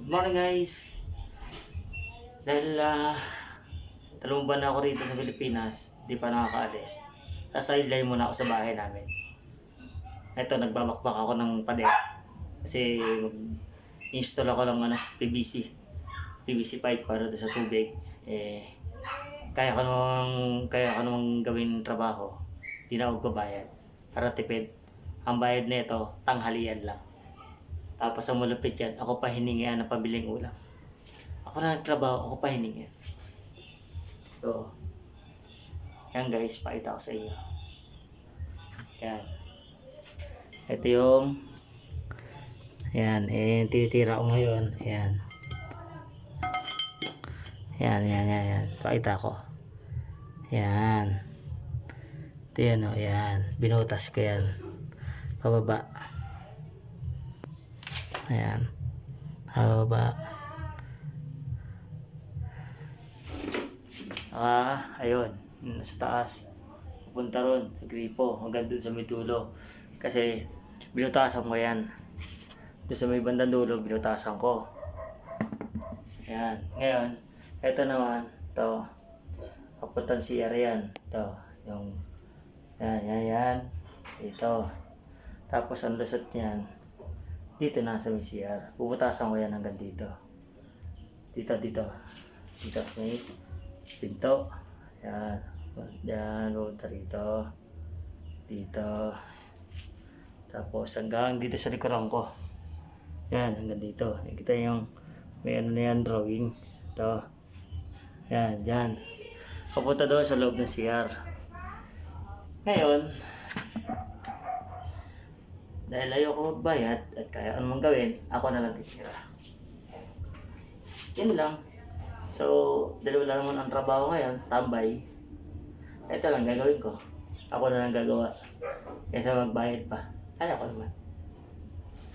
Good morning guys. Dahil dalawang buwan na ako rito sa Pilipinas, di pa nakakaalis. Sideline muna ako sa bahay namin. Ito, nagbabakbak ako ng pader. Kasi install ako ng PVC pipe para sa tubig. Kaya ko namang gawin trabaho. Di na ako babayad. Para tipid. Ang bayad nito, tanghalian lang. Tapos ang malupit yan, ako pa hiningian ng pabiling ulam. Ako na nagtrabaho, ako pa hiningian. So, yan guys, pakita ko sa inyo. Yan. Ito yung, yan, tinitira ko ngayon. Yan. Yan. Pakita ko. Yan. Ito yan o, yan. Binutas ko yan. Pababa. Ayan. Pababa. Ayun. Nasa taas. Pupunta ron sa gripo. Hanggang dun sa may dulo. Kasi binutasan ko yan. Doon sa may bandang dulo, binutasan ko. Ayan. Ngayon, ito naman. Ito. Papuntang CR yan. Ito. Yung. Yan. Ito. Tapos ang lusot niyan. Dito na sa may CR. Puputasan ko yan hanggang dito. Dito sa may pinto. Yan. Yan. Pupunta rito. Dito. Tapos hanggang dito sa likuran ko. Yan. Hanggang dito. Nakita yung may ano na yan drawing. Ito. Yan. Dyan. Papunta doon sa loob ng CR. Ngayon, dahil ayoko magbayad at kaya anong gawin, ako na lang titira. Yun lang. So, dalawa lang naman ang trabaho ngayon, tambay. Ito lang gagawin ko. Ako na lang gagawa. Kaysa magbayad pa. Kaya ko naman.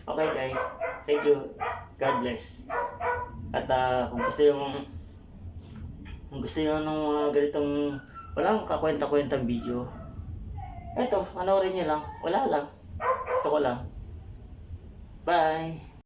Okay guys. Thank you. God bless. At kung gusto nyo ng mga ganitong walang kakwenta-kwentang video, eto, panoorin nyo lang. Wala lang. Gusto ko lang. Bye!